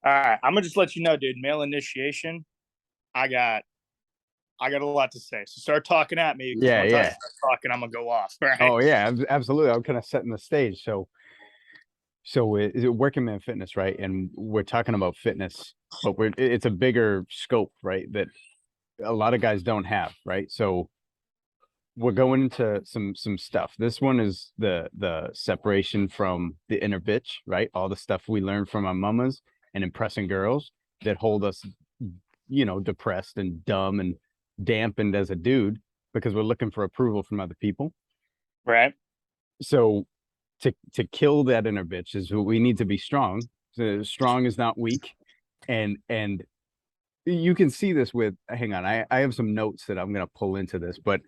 All right, I'm gonna just let you know, dude. Male initiation. I got I got a lot to say. So start talking at me because Yeah, once I yeah. start talking, I'm gonna go off. All right. Oh yeah, absolutely. I'm kind of setting the stage. So is it working man fitness, right? And we're talking about fitness, but it's a bigger scope, right? That a lot of guys don't have, right? So we're going into some stuff. This one is the separation from the inner bitch, right? All the stuff we learned from our mamas and impressing girls that hold us, depressed and dumb and dampened as a dude because we're looking for approval from other people. Right. So to kill that inner bitch is we need to be strong. So strong is not weak, and you can see this with. Hang on, I have some notes that I'm gonna pull into this, but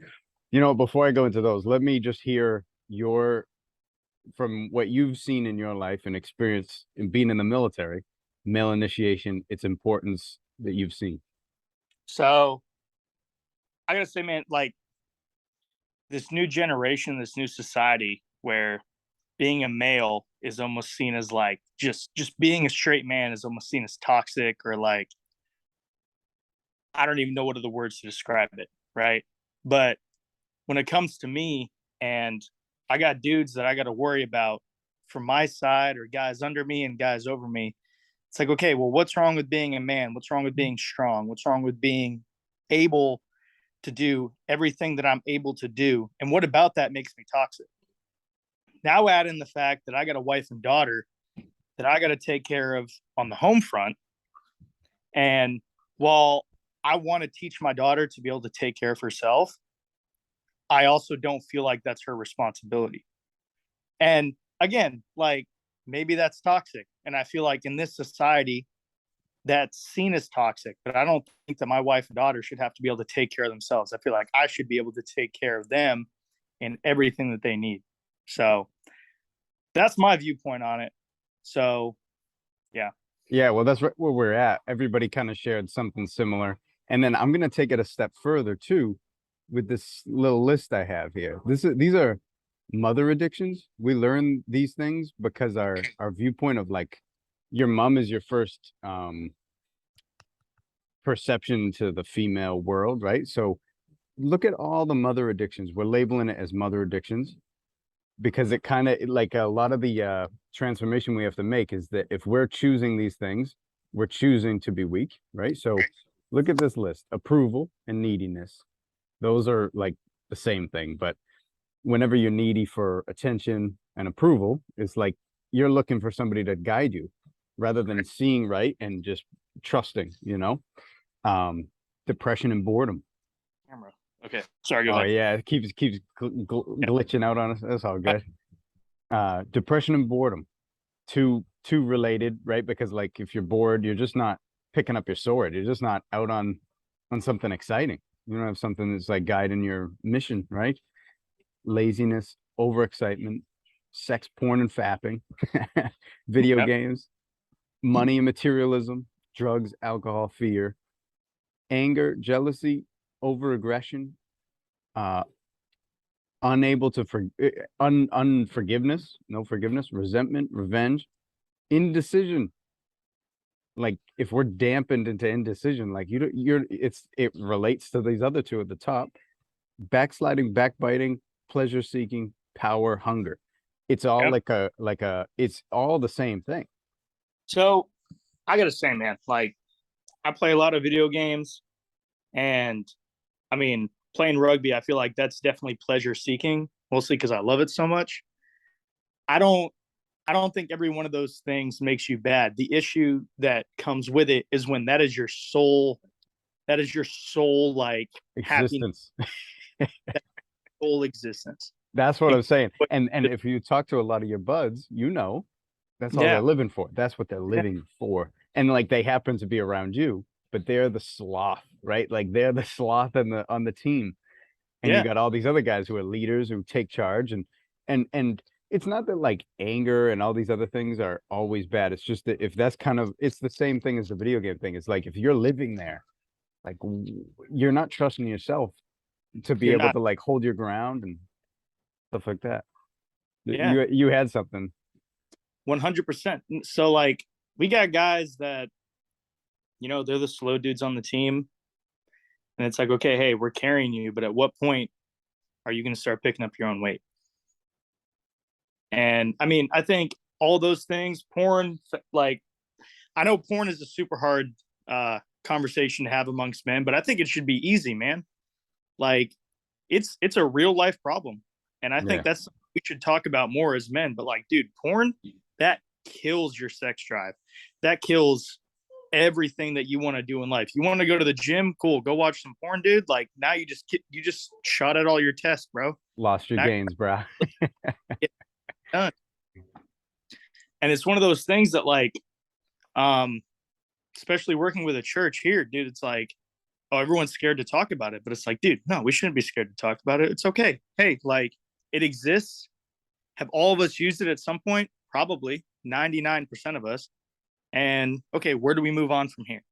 before I go into those, let me just hear your from what you've seen in your life and experience in being in the military, male initiation, its importance that you've seen. So I gotta say, man, like this new generation, this new society where being a male is almost seen as like just being a straight man is almost seen as toxic or like I don't even know what are the words to describe it, right? But when it comes to me and I got dudes that I got to worry about from my side or guys under me and guys over me, it's like, okay, well, what's wrong with being a man? What's wrong with being strong? What's wrong with being able to do everything that I'm able to do? And what about that makes me toxic? Now add in the fact that I got a wife and daughter that I got to take care of on the home front. And while I want to teach my daughter to be able to take care of herself, I also don't feel like that's her responsibility. And again, like maybe that's toxic. And I feel like in this society, that's seen as toxic, but I don't think that my wife and daughter should have to be able to take care of themselves. I feel like I should be able to take care of them and everything that they need. So that's my viewpoint on it. So yeah. Yeah, well, that's right where we're at. Everybody kind of shared something similar. And then I'm going to take it a step further too with this little list I have here. These are mother addictions. We learn these things because our viewpoint of like your mom is your first perception to the female world, right? So look at all the mother addictions. We're labeling it as mother addictions because it kind of like a lot of the transformation we have to make is that if we're choosing these things, we're choosing to be weak, right? So look at this list: approval and neediness. Those are like the same thing, but whenever you're needy for attention and approval, it's like you're looking for somebody to guide you rather than seeing right and just trusting, um, depression and boredom. Camera. Okay. Sorry, go Oh ahead. yeah, it keeps Yeah. glitching out on us. That's all good. Depression and boredom, two related, right? Because like if you're bored, you're just not picking up your sword. You're just not out on something exciting. You don't have something that's like guiding your mission, right? Laziness, overexcitement, sex, porn, and fapping, video Yep. games, money and materialism, drugs, alcohol, fear, anger, jealousy, overaggression, uh, unable to unforgiveness, no forgiveness, resentment, revenge, indecision. Like if we're dampened into indecision, like it relates to these other two at the top: backsliding, backbiting, pleasure seeking, power, hunger. It's all Yep. it's all the same thing. So I gotta say, man, like I play a lot of video games and I mean playing rugby, I feel like that's definitely pleasure seeking, mostly because I love it so much. I don't I don't think every one of those things makes you bad. The issue that comes with it is when that is your sole like happiness, Existence. whole existence. That's what And I'm saying. And if you talk to a lot of your buds, that's all they're yeah, living for. That's what they're yeah, living for. And like they happen to be around you, but they're the sloth, right? Like they're the sloth on the team. And you yeah, got all these other guys who are leaders who take charge and it's not that like anger and all these other things are always bad. It's just that if that's kind of it's the same thing as the video game thing. It's like if you're living there, like you're not trusting yourself to be you're able not. to like hold your ground and stuff like that. Yeah, You had something. 100%. So like we got guys that, they're the slow dudes on the team. And it's like, okay, hey, we're carrying you, but at what point are you going to start picking up your own weight? And I mean, I think all those things, porn, like, I know porn is a super hard conversation to have amongst men, but I think it should be easy, man. Like, it's a real life problem, and I think Yeah. that's we should talk about more as men. But like, dude, porn, that kills your sex drive. That kills everything that you want to do in life. You want to go to the gym, cool, go watch some porn, dude. Like, now you just shot at all your tests, bro. Lost your Now gains, bro. you're done. And it's one of those things that, like, um, especially working with a church here, dude. It's like, oh, everyone's scared to talk about it, but it's like, dude, no, we shouldn't be scared to talk about it. It's okay. Hey, like, it exists. Have all of us used it at some point? Probably 99% of us. And okay, where do we move on from here?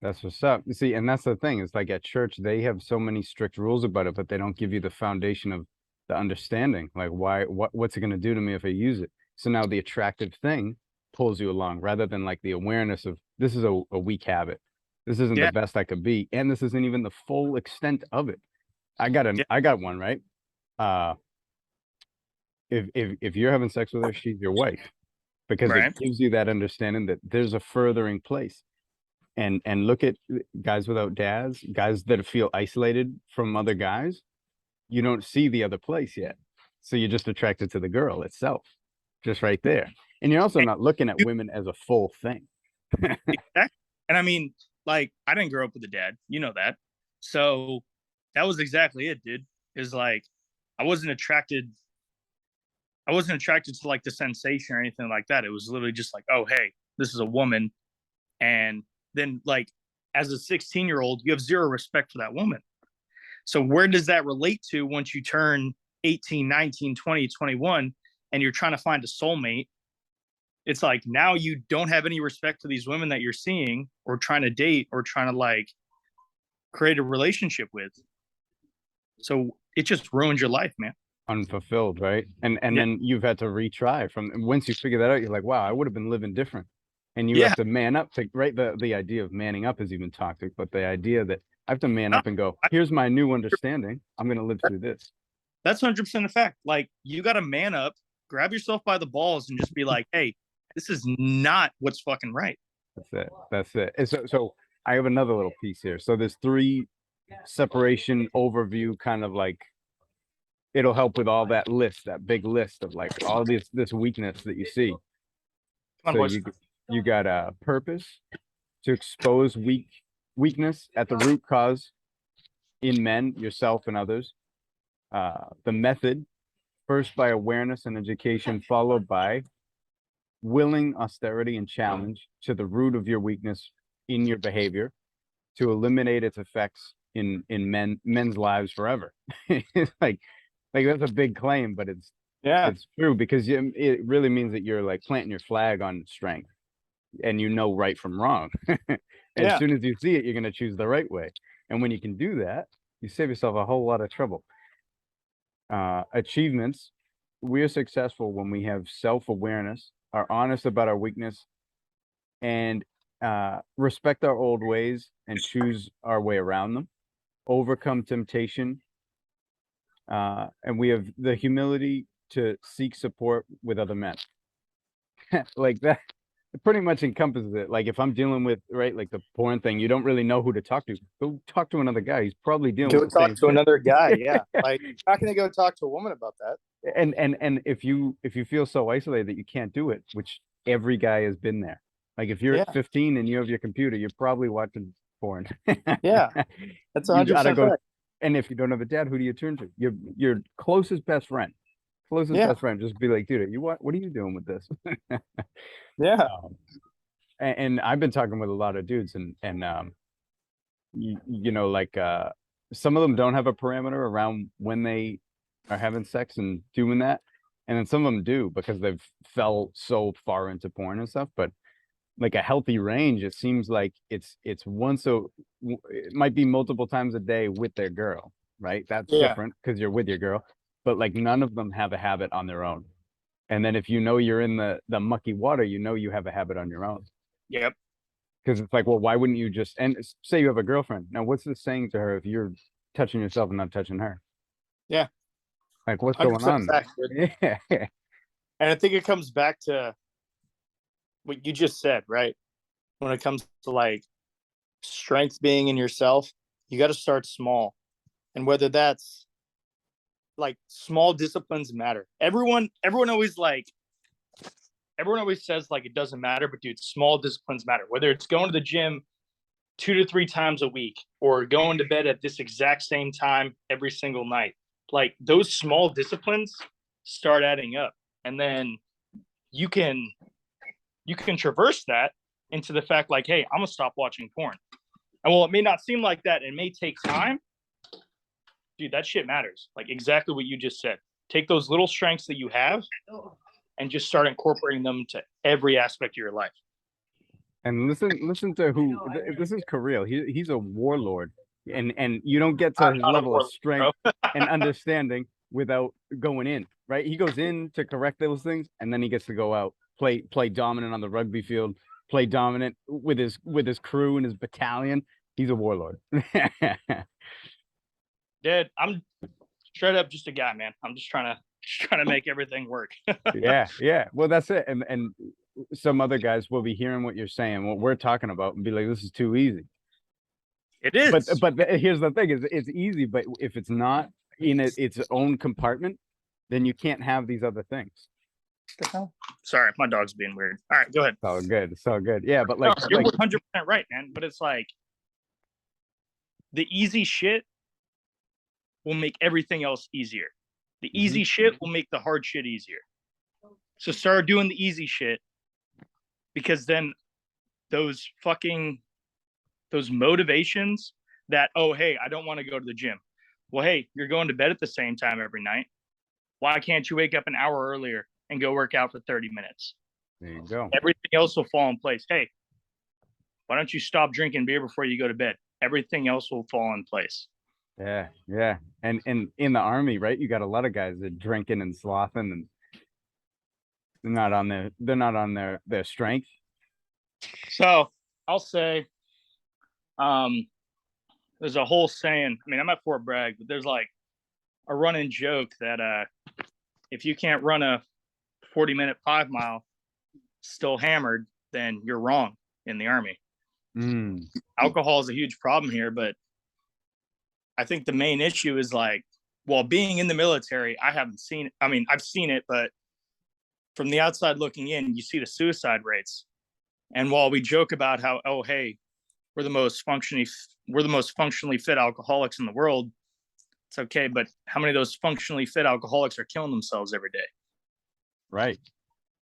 That's what's up. You see, and that's the thing. It's like at church, they have so many strict rules about it, but they don't give you the foundation of the understanding. Like, what's it going to do to me if I use it? So now the attractive thing pulls you along rather than like the awareness of this is a weak habit. This isn't the Yeah, best I could be. And this isn't even the full extent of it. yeah, I got one, right? Uh, if you're having sex with her, she's your wife because it right. gives you that understanding that there's a furthering place. And look at guys without dads, guys that feel isolated from other guys. You don't see the other place yet, so you're just attracted to the girl itself, just right there. And you're also And not looking at you, women as a full thing. exactly. And I mean, like, I didn't grow up with a dad, that. So that was exactly it, dude. Is like, I wasn't attracted. I wasn't attracted to like the sensation or anything like that. It was literally just like, oh, hey, this is a woman. And then, like, as a 16-year-old, you have zero respect for that woman. So where does that relate to once you turn 18, 19, 20, 21, and you're trying to find a soulmate? It's like, now you don't have any respect for these women that you're seeing or trying to date or trying to, like, create a relationship with. So it just ruins your life, man. Unfulfilled, right? And Yeah. then you've had to retry from once you figure that out, you're like, wow, I would have been living different. And you have Yeah. to man up to right. The idea of manning up is even toxic, but the idea that I have to man No, up and go, I, here's my new understanding. I'm gonna live through this. that's 100% a fact. Like, you got to man up, grab yourself by the balls, and just be like, hey, this is not what's fucking right. That's it. That's it. And so I have another little piece here. So there's three separation overview, kind of like it'll help with all that list, that big list of like all this weakness that you see. Come on, So boys. you got a purpose to expose weakness at the root cause in men, yourself and others. The method, first by awareness and education, followed by willing austerity and challenge to the root of your weakness in your behavior to eliminate its effects in men's lives forever. It's like that's a big claim, but Yeah. it's true because it really means that you're like planting your flag on strength and you know right from wrong. As Yeah. soon as you see it, you're going to choose the right way. And when you can do that, you save yourself a whole lot of trouble. Achievements, we are successful when we have self-awareness, are honest about our weakness, and respect our old ways and choose our way around them, overcome temptation, and we have the humility to seek support with other men. Like that, it pretty much encompasses it. Like if I'm dealing with, right, like the porn thing, you don't really know who to talk to. Go talk to another guy. He's probably dealing with Go the talk same to shit. another guy. Yeah. Like, how can I go talk to a woman about that? And if you feel so isolated that you can't do it, which every guy has been there. Like if you're at Yeah. 15 and you have your computer, you're probably watching porn. Yeah. That's You gotta 100% go. fact. And if you don't have a dad, who do you turn to? Your closest best friend. Closest Yeah. best friend. Just be like, dude, what are you doing with this? Yeah. um, and I've been talking with a lot of dudes and you know, like some of them don't have a parameter around when they are having sex and doing that. And then some of them do because they've fell so far into porn and stuff. But like a healthy range, it seems like it's once it might be multiple times a day with their girl, right? That's Yeah. different because you're with your girl. But like none of them have a habit on their own. And then if you know you're in the mucky water, you know you have a habit on your own. Yep. Because it's like, well, why wouldn't you just, and say you have a girlfriend. Now, what's this saying to her if you're touching yourself and not touching her? Yeah. Like, what's going 100% on fact, there? dude. Yeah. And I think it comes back to what you just said, right? When it comes to like strength being in yourself, you got to start small. And whether that's like small disciplines matter. Everyone always says like it doesn't matter, but dude, small disciplines matter. Whether it's going to the gym 2 to 3 times a week or going to bed at this exact same time every single night. Like those small disciplines start adding up. And then you can traverse that into the fact like, hey, I'm gonna stop watching porn. And while it may not seem like that, it may take time, dude, that shit matters. Like exactly what you just said. Take those little strengths that you have and just start incorporating them to every aspect of your life. And listen to who this is Kirill. He's a warlord, and you don't get to I'm his not a level of warlord, strength bro. and understanding without going in, right? He goes in to correct those things, and then he gets to go out, play dominant on the rugby field, play dominant with his crew and his battalion. He's a warlord. Dude, I'm straight up just a guy, man. I'm just trying to make everything work. Yeah. Well, that's it. And some other guys will be hearing what you're saying, what we're talking about, and be like, "This is too easy." It But is. here's the thing: is it's easy, but if it's not in its own compartment, then you can't have these other things. What the hell? Sorry, my dog's being weird. All right, go ahead. It's all good. It's all good. Yeah, but No, like you're like 100% right, man. But it's like the easy shit will make everything else easier. The mhm. easy shit will make the hard shit easier. So start doing the easy shit because then those fucking those motivations that, oh hey, I don't want to go to the gym. Well, hey, you're going to bed at the same time every night. Why can't you wake up an hour earlier and go work out for 30 minutes? There you go. Everything else will fall in place. Hey, why don't you stop drinking beer before you go to bed? Everything else will fall in place. Yeah. And in the army, right? You got a lot of guys that drinking and slothing, and they're not on their strength. So I'll say, um, there's a whole saying. I mean, I'm at Fort Bragg, but there's like a running joke that if you can't run a 40-minute 5 mile still hammered, then you're wrong in the army. Mm. Alcohol is a huge problem here, but I think the main issue is like, well, being in the military, I haven't seen it. I mean, I've seen it, but from the outside looking in, you see the suicide rates. And while we joke about how, oh, hey, we're the most functionally fit alcoholics in the world, it's okay. But how many of those functionally fit alcoholics are killing themselves every day? Right.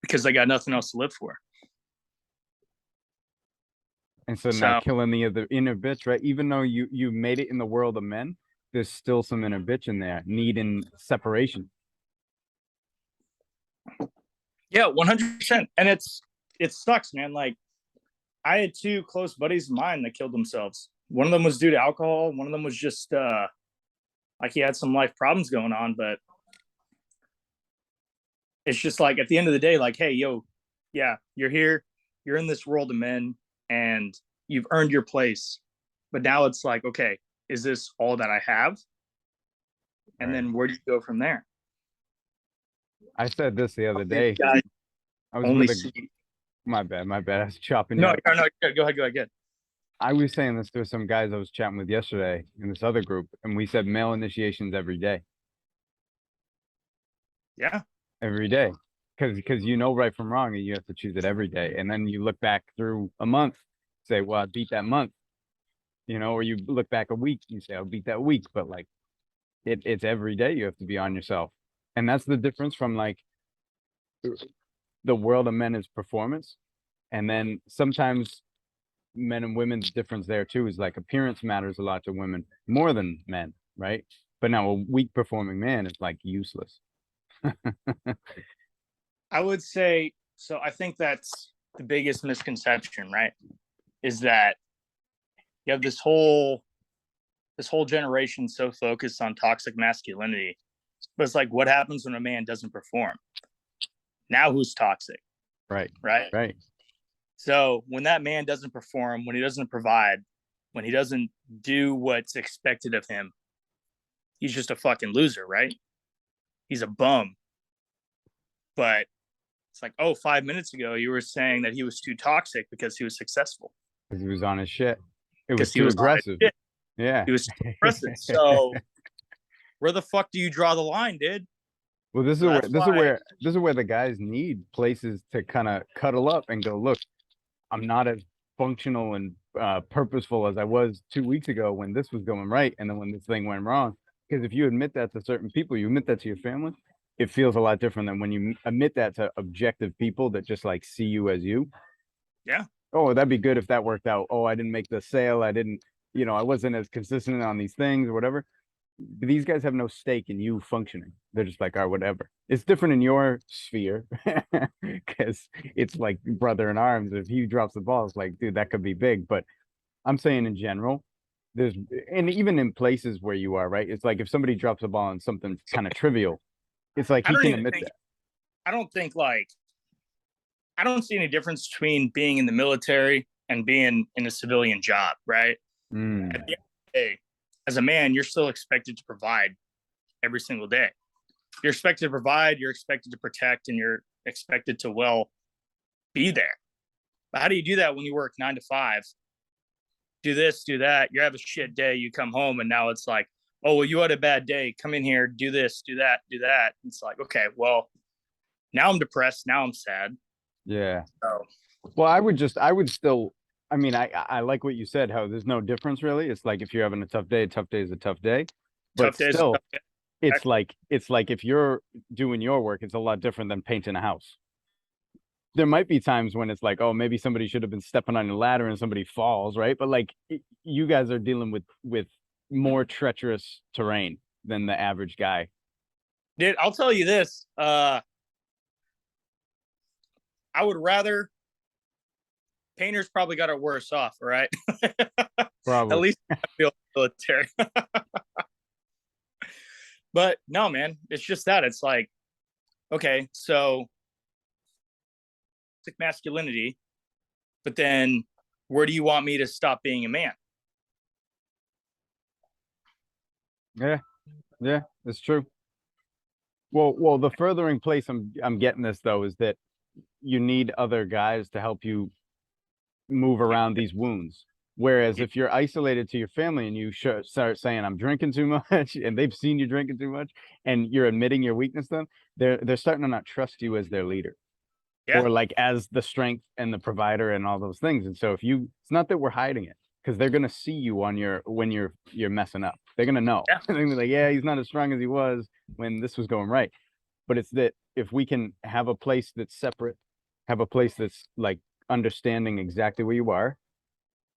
Because they got nothing else to live for. And so now So killing the other inner bitch, right? Even though you made it in the world of men, there's still some inner bitch in there needing separation. yeah, 100%. And it sucks, man. Like I had two close buddies of mine that killed themselves. One of them was due to alcohol. One of them was just like he had some life problems going on. But it's just like at the end of the day, like, hey, yo, yeah, you're here, you're in this world of men, and you've earned your place. But now it's like, okay, is this all that I have? And Right. then where do you go from there? I said this the other These day. guys I was only with a see. my bad, my bad. I was chopping you No, up. no, no. Go ahead, go ahead. I was saying this to some guys I was chatting with yesterday in this other group, and we said male initiations Yeah, every day, because you know right from wrong, and you have to choose it every day. And then you look back through a month, say, well, I beat that month, or you look back a week, you say, I'll beat that week. But like it's every day you have to be on yourself. And that's the difference from like the world of men is performance. And then sometimes men and women's difference there too is like appearance matters a lot to women more than men, right? But now a weak performing man is like useless. I would say so. I think that's the biggest misconception, right? Is that you have this whole generation so focused on toxic masculinity, but it's like, what happens when a man doesn't perform? Now who's toxic, Right. right? Right. So when that man doesn't perform, when he doesn't provide, when he doesn't do what's expected of him, he's just a fucking loser, right? He's a bum. But it's like, oh, 5 minutes ago you were saying that he was too toxic because he was successful. Because he was on his shit. It was Because he too was on his aggressive. shit. Yeah. He was too aggressive. So where the fuck do you draw the line, dude? Well, this is So where that's why the guys need places to kind of cuddle up and go, look, I'm not as functional and purposeful as I was 2 weeks ago when this was going right, and then when this thing went wrong. Because if you admit that to certain people, you admit that to your family, it feels a lot different than when you admit that to objective people that just like see you as you. yeah. Oh, that'd be good if that worked out. Oh, I didn't make the sale. I didn't, I wasn't as consistent on these things or whatever. These guys have no stake in you functioning. They're just like, oh, whatever. It's different in your sphere because it's like brother in arms. If he drops the ball, it's like, dude, that could be big. But I'm saying in general, there's, and even in places where you are, right? It's like if somebody drops a ball on something kind of trivial, it's like I he don't can even admit think that. I don't think like I don't see any difference between being in the military and being in a civilian job, right? Mm, At the end of the day, as a man, you're still expected to provide every single day. You're expected to provide, you're expected to protect, and you're expected to, well, be there. But how do you do that when you work 9 to 5? Do this, do that. You have a shit day, you come home, and now it's like, oh, well, you had a bad day. Come in here, do this, do that, do that. It's like, okay, well, now I'm depressed. Now I'm sad. yeah. So Well, I would still, I mean, I like what you said, how there's no difference really. It's like if you're having a tough day is a tough day. But tough days. still, Tough days. it's like if you're doing your work, it's a lot different than painting a house. There might be times when it's like, oh, maybe somebody should have been stepping on your ladder and somebody falls, right? But like you guys are dealing with more treacherous terrain than the average guy. Dude, I'll tell you this. I would rather painters probably got it worse off, right? At Probably. least I feel military. But no, man, it's just that. It's like, okay, so toxic masculinity, but then where do you want me to stop being a man? Yeah, yeah, it's true. Well, the furthering place I'm getting this though is that you need other guys to help you move around these wounds. Whereas if you're isolated to your family and you start saying I'm drinking too much, and they've seen you drinking too much, and you're admitting your weakness, to them, they're starting to not trust you as their leader Yeah, or like as the strength and the provider and all those things. And so if you, it's not that we're hiding it because they're gonna see you on your when you're messing up. They're gonna know. yeah, They're gonna be like, yeah, he's not as strong as he was when this was going right. But it's that if we can have a place that's separate, have a place that's like understanding exactly where you are,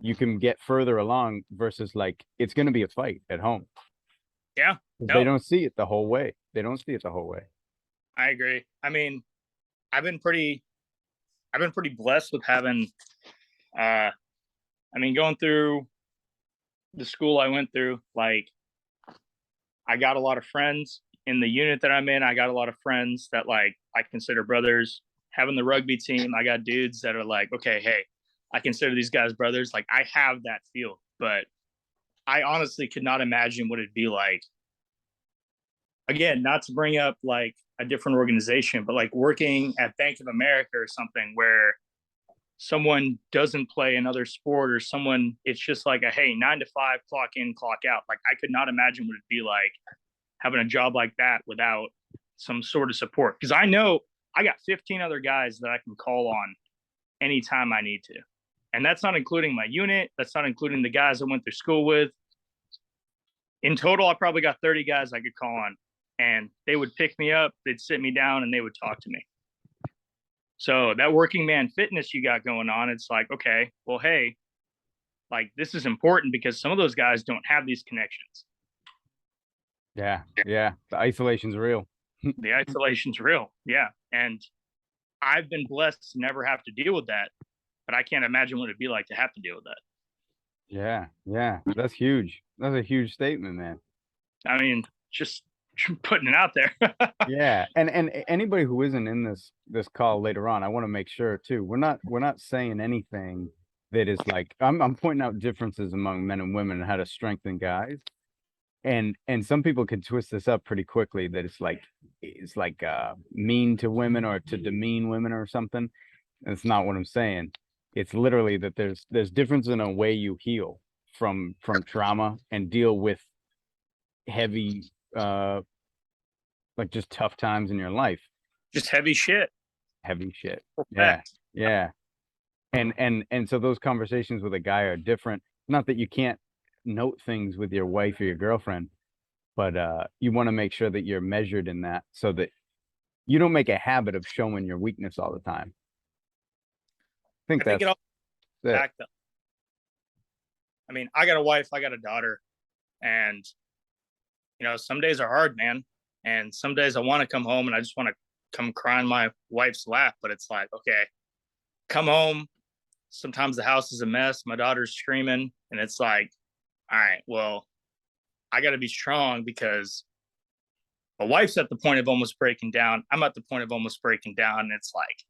you can get further along versus like it's going to be a fight at home. yeah. They No, don't see it the whole way. They don't see it the whole way. I agree. I mean, I've been pretty, I've been pretty blessed with having, uh, I mean, going through the school I went through, like, I got a lot of friends in the unit that I'm in. I got a lot of friends that like I consider brothers. Having the rugby team, I got dudes that are like, okay, hey, I consider these guys brothers. Like I have that feel, but I honestly could not imagine what it'd be like. Again, not to bring up like a different organization, but like working at Bank of America or something where someone doesn't play another sport or someone it's just like a hey 9 to 5 clock in clock out. Like I could not imagine what it'd be like having a job like that without some sort of support. Because I know I got 15 other guys that I can call on anytime I need to. And that's not including my unit. That's not including the guys I went through school with. In total, I probably got 30 guys I could call on. And they would pick me up, they'd sit me down, and they would talk to me. So that working man fitness you got going on, it's like, okay, well, hey, like this is important because some of those guys don't have these connections. Yeah, yeah. The isolation's real. The isolation's real. Yeah. And I've been blessed to never have to deal with that, but I can't imagine what it'd be like to have to deal with that. Yeah, yeah. That's huge. That's a huge statement, man. I mean, just putting it out there. Yeah, and anybody who isn't in this call later on, I want to make sure too. We're not saying anything that is like I'm pointing out differences among men and women and how to strengthen guys. And some people can twist this up pretty quickly that it's like mean to women or to demean women or something. That's not what I'm saying. It's literally that there's difference in a way you heal from trauma and deal with heavy like just tough times in your life. Just heavy shit. Heavy shit. Yeah. Facts. Yeah. And so those conversations with a guy are different. Not that you can't note things with your wife or your girlfriend, but you want to make sure that you're measured in that so that you don't make a habit of showing your weakness all the time. I think I think that's it all it. back though. I mean, I got a wife, I got a daughter, and some days are hard, man. And some days I want to come home and I just want to come cry on my wife's lap. But it's like, okay, come home. Sometimes the house is a mess. My daughter's screaming. And it's like, all right, well, I got to be strong because my wife's at the point of almost breaking down. I'm at the point of almost breaking down. And it's like,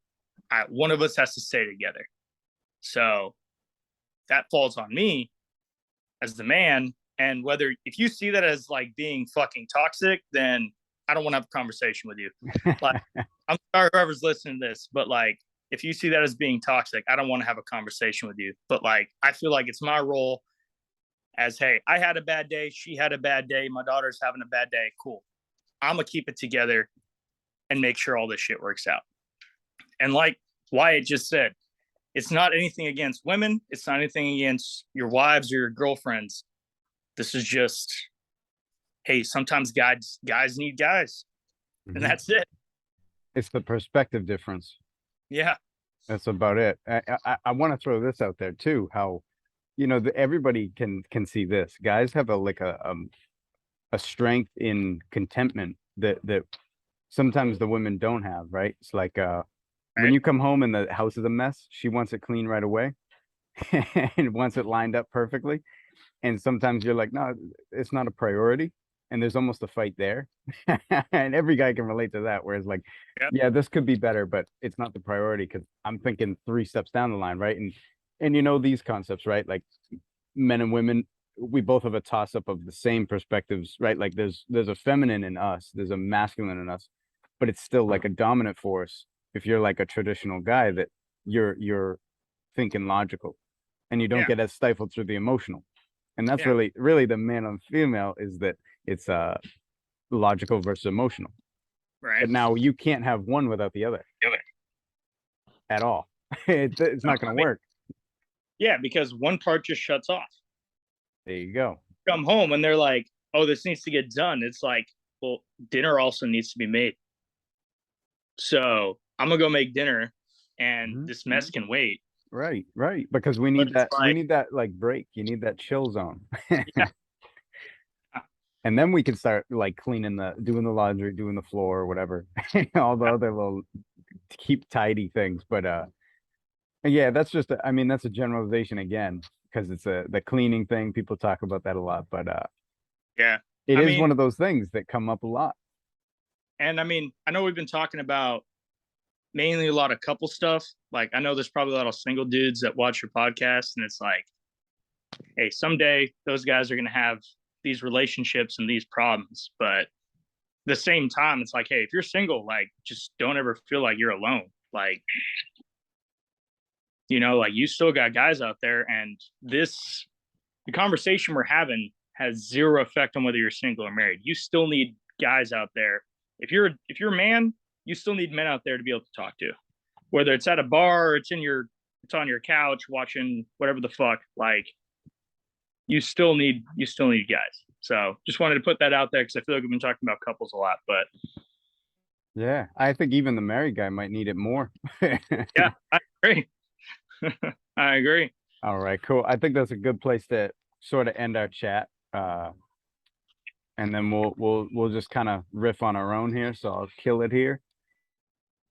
all right, one of us has to stay together. So that falls on me as the man. And if you see that as like being fucking toxic, then I don't want to have a conversation with you. Like, I'm sorry whoever's listening to this, but like, if you see that as being toxic, I don't want to have a conversation with you. But like, I feel like it's my role as, hey, I had a bad day. She had a bad day. My daughter's having a bad day. Cool. I'm going to keep it together and make sure all this shit works out. And like Wyatt just said, it's not anything against women. It's not anything against your wives or your girlfriends. This is just, hey, sometimes guys need guys, and that's it. It's the perspective difference. Yeah, that's about it. I want to throw this out there too. How everybody can see this. Guys have a strength in contentment that sometimes the women don't have. Right? It's like when you come home and the house is a mess, she wants it clean right away and wants it lined up perfectly. And sometimes you're like, no, it's not a priority. And there's almost a fight there. And every guy can relate to that. Whereas like, yeah, this could be better, but it's not the priority because I'm thinking 3 steps down the line, right? And these concepts, right? Like men and women, we both have a toss up of the same perspectives, right? Like there's a feminine in us, there's a masculine in us, but it's still like a dominant force. If you're like a traditional guy, that you're thinking logical and you don't get as stifled through the emotional. And that's really the man on female is that it's logical versus emotional. Right. But now you can't have one without the other at all. It's not going to work. Yeah, because one part just shuts off. There you go. Come home and they're like, oh, this needs to get done. It's like, well, dinner also needs to be made. So I'm going to go make dinner and this mess can wait. Right. Because we need that like break. You need that chill zone. Yeah. And then we can start like doing the laundry, doing the floor or whatever. All the other little keep tidy things. But yeah, that's just that's a generalization again, because it's the cleaning thing. People talk about that a lot, but yeah. It is one of those things that come up a lot. And I know we've been talking about mainly a lot of couple stuff. Like, I know there's probably a lot of single dudes that watch your podcast, and it's like, hey, someday those guys are going to have these relationships and these problems. But at the same time, it's like, hey, if you're single, like, just don't ever feel like you're alone. Like, like you still got guys out there, and the conversation we're having has zero effect on whether you're single or married. You still need guys out there. If you're a man, you still need men out there to be able to talk to, whether it's at a bar or it's on your couch watching whatever the fuck. Like, you still need guys. So just wanted to put that out there because I feel like we've been talking about couples a lot. But yeah, I think even the married guy might need it more. Yeah, I agree. I agree. All right, cool. I think that's a good place to sort of end our chat. And then we'll just kind of riff on our own here. So I'll kill it here.